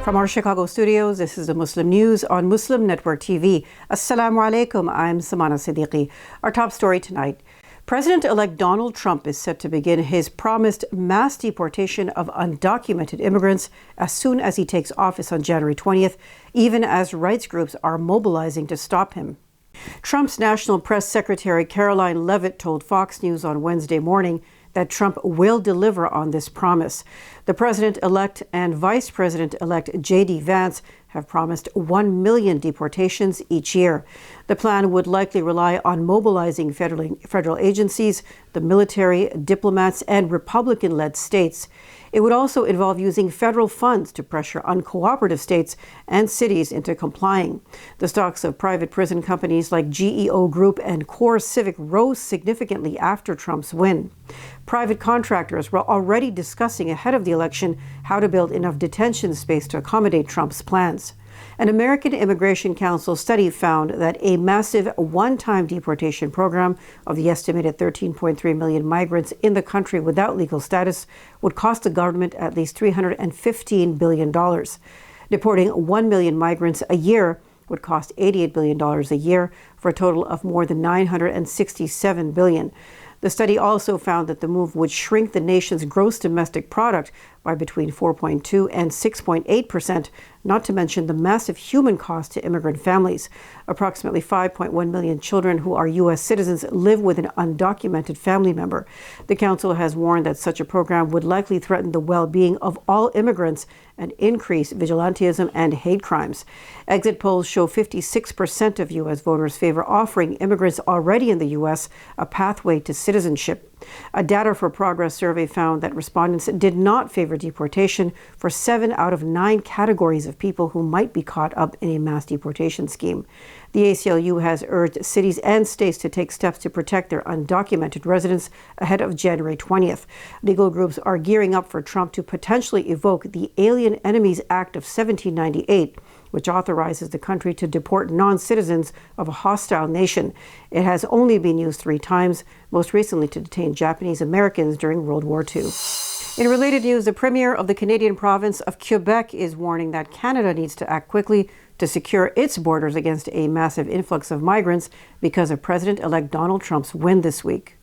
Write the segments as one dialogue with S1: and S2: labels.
S1: From our Chicago studios, this is the Muslim News on Muslim Network TV. Assalamu alaikum, I'm Samana Siddiqui. Our top story tonight. President-elect Donald Trump is set to begin his promised mass deportation of undocumented immigrants as soon as he takes office on January 20th, even as rights groups are mobilizing to stop him. Trump's National Press Secretary Caroline Leavitt told Fox News on Wednesday morning that Trump will deliver on this promise. The president-elect and vice president-elect J.D. Vance have promised 1 million deportations each year. The plan would likely rely on mobilizing federal agencies, the military, diplomats, and Republican-led states. It would also involve using federal funds to pressure uncooperative states and cities into complying. The stocks of private prison companies like GEO Group and Core Civic rose significantly after Trump's win. Private contractors were already discussing ahead of the election how to build enough detention space to accommodate Trump's plans. An American Immigration Council study found that a massive one-time deportation program of the estimated 13.3 million migrants in the country without legal status would cost the government at least $315 billion. Deporting 1 million migrants a year would cost $88 billion a year, for a total of more than $967 billion. The study also found that the move would shrink the nation's gross domestic product by between 4.2 and 6.8%, not to mention the massive human cost to immigrant families. Approximately 5.1 million children who are U.S. citizens live with an undocumented family member. The council has warned that such a program would likely threaten the well-being of all immigrants and increase vigilantism and hate crimes. Exit polls show 56% of U.S. voters favor offering immigrants already in the U.S. a pathway to citizenship. A Data for Progress survey found that respondents did not favor deportation for 7 out of 9 categories of people who might be caught up in a mass deportation scheme. The ACLU has urged cities and states to take steps to protect their undocumented residents ahead of January 20th. Legal groups are gearing up for Trump to potentially evoke the Alien Enemies Act of 1798, which authorizes the country to deport non-citizens of a hostile nation. It has only been used 3 times, most recently to detain Japanese Americans during World War II. In related news, the Premier of the Canadian province of Quebec is warning that Canada needs to act quickly to secure its borders against a massive influx of migrants because of President-elect Donald Trump's win this week.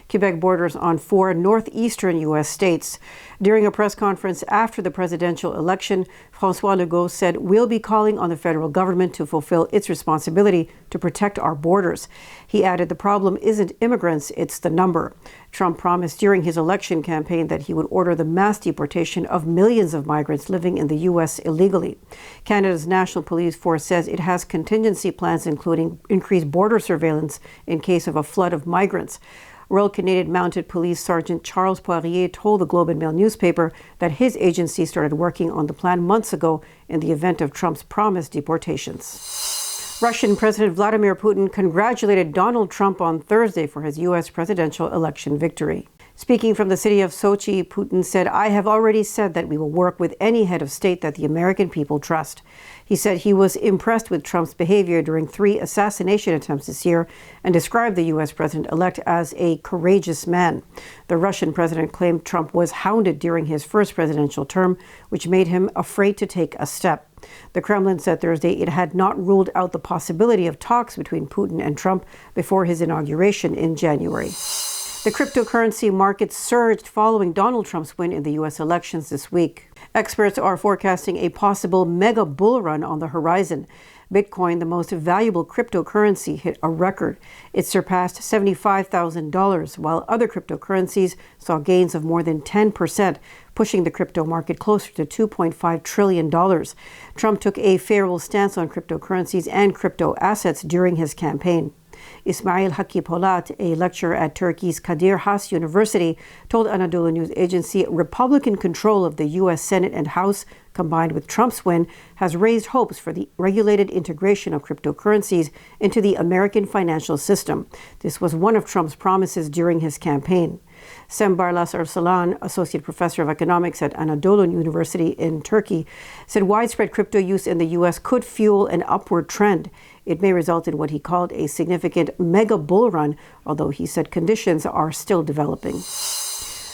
S1: Quebec borders on 4 northeastern U.S. states. During a press conference after the presidential election, François Legault said, "We'll be calling on the federal government to fulfill its responsibility to protect our borders." He added, "The problem isn't immigrants, it's the number." Trump promised during his election campaign that he would order the mass deportation of millions of migrants living in the U.S. illegally. Canada's National Police Force says it has contingency plans, including increased border surveillance in case of a flood of migrants. Royal Canadian Mounted Police Sergeant Charles Poirier told the Globe and Mail newspaper that his agency started working on the plan months ago in the event of Trump's promised deportations. Russian President Vladimir Putin congratulated Donald Trump on Thursday for his U.S. presidential election victory. Speaking from the city of Sochi, Putin said, "I have already said that we will work with any head of state that the American people trust." He said he was impressed with Trump's behavior during 3 assassination attempts this year and described the U.S. president-elect as a courageous man. The Russian president claimed Trump was hounded during his first presidential term, which made him afraid to take a step. The Kremlin said Thursday it had not ruled out the possibility of talks between Putin and Trump before his inauguration in January. The cryptocurrency market surged following Donald Trump's win in the U.S. elections this week. Experts are forecasting a possible mega bull run on the horizon. Bitcoin, the most valuable cryptocurrency, hit a record. It surpassed $75,000, while other cryptocurrencies saw gains of more than 10%, pushing the crypto market closer to $2.5 trillion. Trump took a favorable stance on cryptocurrencies and crypto assets during his campaign. Ismail Haqqi Polat, a lecturer at Turkey's Kadir Has University, told Anadolu News Agency Republican control of the U.S. Senate and House, combined with Trump's win, has raised hopes for the regulated integration of cryptocurrencies into the American financial system. This was one of Trump's promises during his campaign. Sem Barlas Arsalan, associate professor of economics at Anadolu University in Turkey, said widespread crypto use in the U.S. could fuel an upward trend. It may result in what he called a significant mega bull run, although he said conditions are still developing.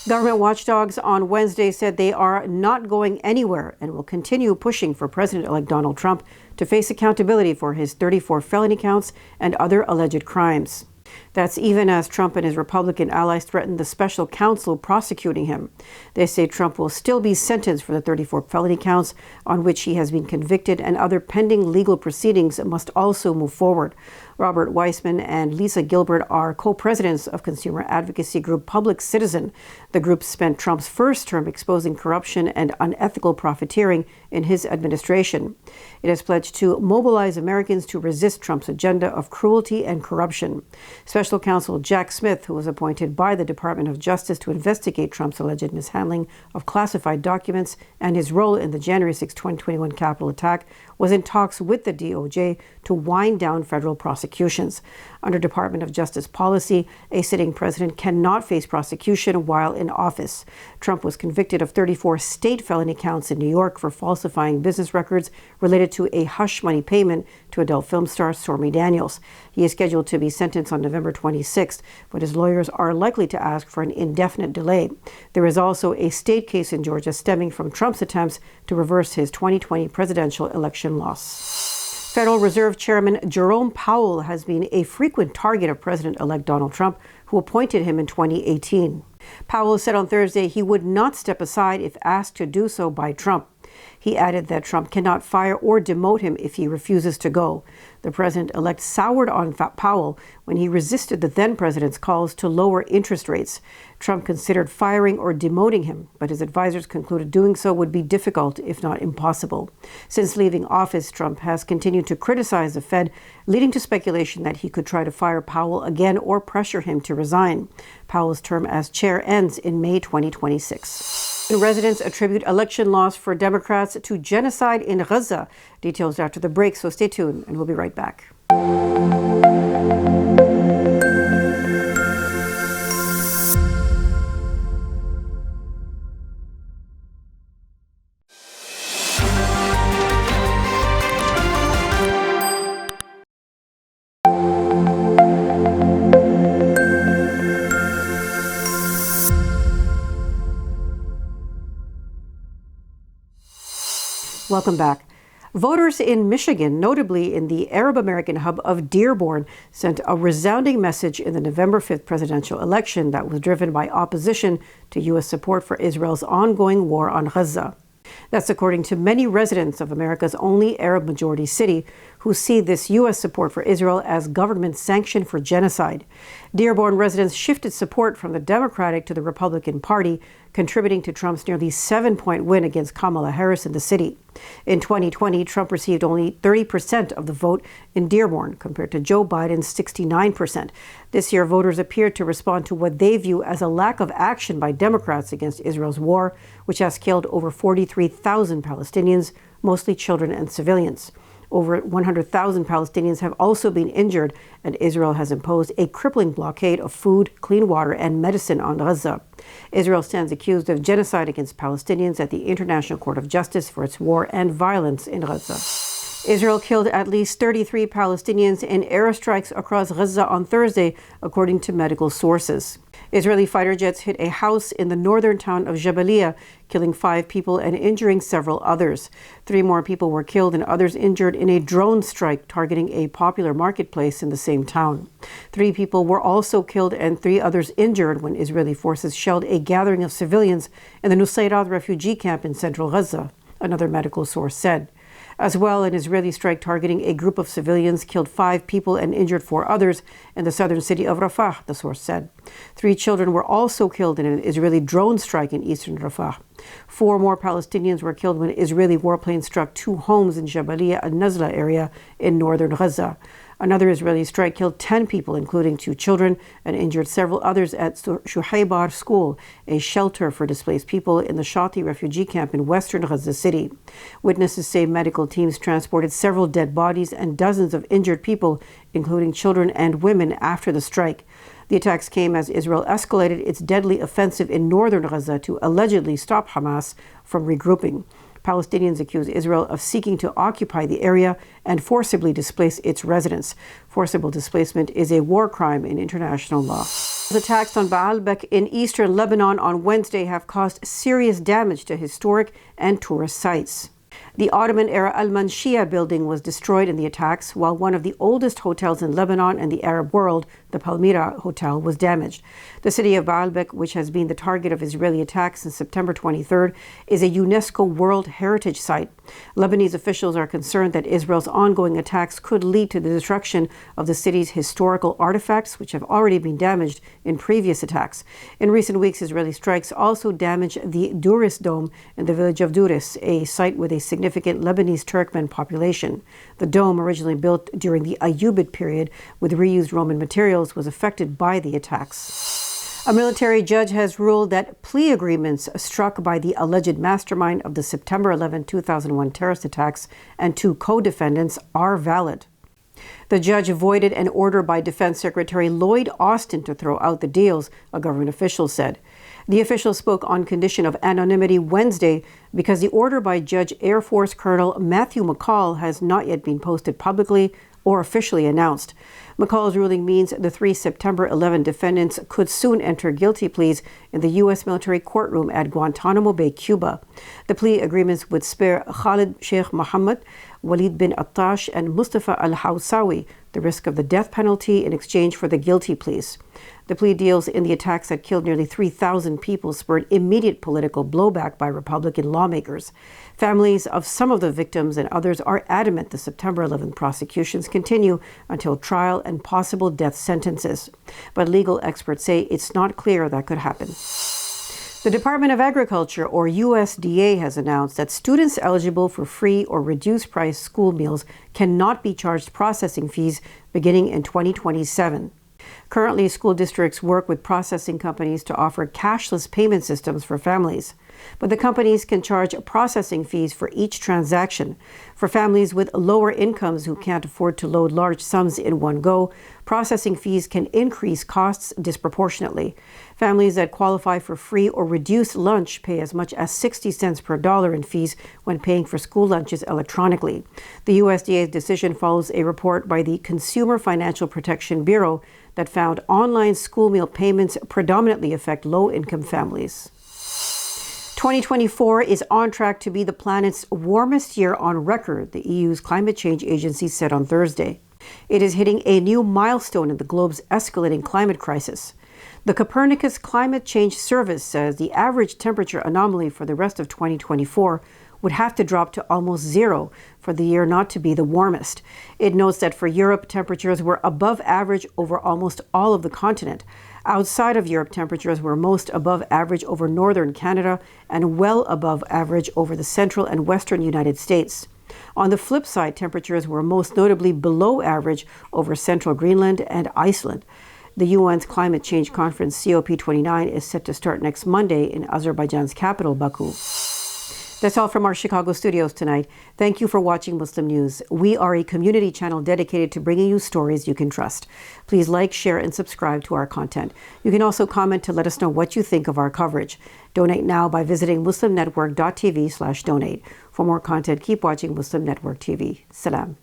S1: Government watchdogs on Wednesday said they are not going anywhere and will continue pushing for President-elect Donald Trump to face accountability for his 34 felony counts and other alleged crimes. That's even as Trump and his Republican allies threaten the special counsel prosecuting him. They say Trump will still be sentenced for the 34 felony counts on which he has been convicted, and other pending legal proceedings must also move forward. Robert Weissman and Lisa Gilbert are co-presidents of consumer advocacy group Public Citizen. The group spent Trump's first term exposing corruption and unethical profiteering in his administration. It has pledged to mobilize Americans to resist Trump's agenda of cruelty and corruption. Special counsel Jack Smith, who was appointed by the Department of Justice to investigate Trump's alleged mishandling of classified documents and his role in the January 6, 2021 Capitol attack, was in talks with the DOJ to wind down federal prosecutions. Under Department of Justice policy, a sitting president cannot face prosecution while in office. Trump was convicted of 34 state felony counts in New York for falsifying business records related to a hush money payment to adult film star Stormy Daniels. He is scheduled to be sentenced on November 26th, but his lawyers are likely to ask for an indefinite delay. There is also a state case in Georgia stemming from Trump's attempts to reverse his 2020 presidential election loss. Federal Reserve Chairman Jerome Powell has been a frequent target of President-elect Donald Trump, who appointed him in 2018. Powell said on Thursday he would not step aside if asked to do so by Trump. He added that Trump cannot fire or demote him if he refuses to go. The president-elect soured on Powell when he resisted the then-president's calls to lower interest rates. Trump considered firing or demoting him, but his advisors concluded doing so would be difficult, if not impossible. Since leaving office, Trump has continued to criticize the Fed, leading to speculation that he could try to fire Powell again or pressure him to resign. Powell's term as chair ends in May 2026. Residents attribute election loss for Democrats to genocide in Gaza. Details after the break, so stay tuned and we'll be right back. Welcome back. Voters in Michigan, notably in the Arab American hub of Dearborn, sent a resounding message in the November 5th presidential election that was driven by opposition to U.S. support for Israel's ongoing war on Gaza. That's according to many residents of America's only Arab-majority city, who see this U.S. support for Israel as government sanction for genocide. Dearborn residents shifted support from the Democratic to the Republican Party, contributing to Trump's nearly 7-point win against Kamala Harris in the city. In 2020, Trump received only 30% of the vote in Dearborn, compared to Joe Biden's 69%. This year, voters appeared to respond to what they view as a lack of action by Democrats against Israel's war, which has killed over 43,000 Palestinians, mostly children and civilians. Over 100,000 Palestinians have also been injured, and Israel has imposed a crippling blockade of food, clean water, and medicine on Gaza. Israel stands accused of genocide against Palestinians at the International Court of Justice for its war and violence in Gaza. Israel killed at least 33 Palestinians in airstrikes across Gaza on Thursday, according to medical sources. Israeli fighter jets hit a house in the northern town of Jabalia, killing 5 people and injuring several others. 3 more people were killed and others injured in a drone strike targeting a popular marketplace in the same town. 3 people were also killed and 3 others injured when Israeli forces shelled a gathering of civilians in the Nusayrat refugee camp in central Gaza, another medical source said. As well, an Israeli strike targeting a group of civilians killed 5 people and injured 4 others in the southern city of Rafah, the source said. 3 children were also killed in an Israeli drone strike in eastern Rafah. 4 more Palestinians were killed when Israeli warplanes struck 2 homes in Jabalia and Nazla area in northern Gaza. Another Israeli strike killed 10 people, including 2 children, and injured several others at Shuhaybar School, a shelter for displaced people in the Shati refugee camp in western Gaza City. Witnesses say medical teams transported several dead bodies and dozens of injured people, including children and women, after the strike. The attacks came as Israel escalated its deadly offensive in northern Gaza to allegedly stop Hamas from regrouping. Palestinians accuse Israel of seeking to occupy the area and forcibly displace its residents. Forcible displacement is a war crime in international law. The attacks on Baalbek in eastern Lebanon on Wednesday have caused serious damage to historic and tourist sites. The Ottoman-era Al-Manshia building was destroyed in the attacks, while one of the oldest hotels in Lebanon and the Arab world, the Palmyra Hotel, was damaged. The city of Baalbek, which has been the target of Israeli attacks since September 23rd, is a UNESCO World Heritage Site. Lebanese officials are concerned that Israel's ongoing attacks could lead to the destruction of the city's historical artifacts, which have already been damaged in previous attacks. In recent weeks, Israeli strikes also damaged the Duris Dome in the village of Duris, a site with a significant Lebanese Turkmen population. The dome, originally built during the Ayyubid period with reused Roman materials, was affected by the attacks. A military judge has ruled that plea agreements struck by the alleged mastermind of the September 11, 2001 terrorist attacks and two co-defendants are valid. The judge voided an order by Defense Secretary Lloyd Austin to throw out the deals, a government official said. The official spoke on condition of anonymity Wednesday because the order by Judge Air Force Colonel Matthew McCall has not yet been posted publicly or officially announced. McCall's ruling means the three September 11 defendants could soon enter guilty pleas in the U.S. military courtroom at Guantanamo Bay, Cuba. The plea agreements would spare Khalid, Sheikh Mohammed, Walid bin Attash, and Mustafa al-Hawsawi the risk of the death penalty in exchange for the guilty pleas. The plea deals in the attacks that killed nearly 3,000 people spurred immediate political blowback by Republican lawmakers. Families of some of the victims and others are adamant the September 11 prosecutions continue until trial and possible death sentences. But legal experts say it's not clear that could happen. The Department of Agriculture, or USDA, has announced that students eligible for free or reduced price school meals cannot be charged processing fees beginning in 2027. Currently, school districts work with processing companies to offer cashless payment systems for families. But the companies can charge processing fees for each transaction. For families with lower incomes who can't afford to load large sums in one go, processing fees can increase costs disproportionately. Families that qualify for free or reduced lunch pay as much as 60 cents per dollar in fees when paying for school lunches electronically. The USDA's decision follows a report by the Consumer Financial Protection Bureau that found online school meal payments predominantly affect low-income families. 2024 is on track to be the planet's warmest year on record, the EU's climate change agency said on Thursday. It is hitting a new milestone in the globe's escalating climate crisis. The Copernicus Climate Change Service says the average temperature anomaly for the rest of 2024 would have to drop to almost zero for the year not to be the warmest. It notes that for Europe, temperatures were above average over almost all of the continent. Outside of Europe, temperatures were most above average over northern Canada and well above average over the central and western United States. On the flip side, temperatures were most notably below average over central Greenland and Iceland. The UN's Climate Change Conference, COP29, is set to start next Monday in Azerbaijan's capital, Baku. That's all from our Chicago studios tonight. Thank you for watching Muslim News. We are a community channel dedicated to bringing you stories you can trust. Please like, share, and subscribe to our content. You can also comment to let us know what you think of our coverage. Donate now by visiting muslimnetwork.tv/donate. For more content, keep watching Muslim Network TV. Salam.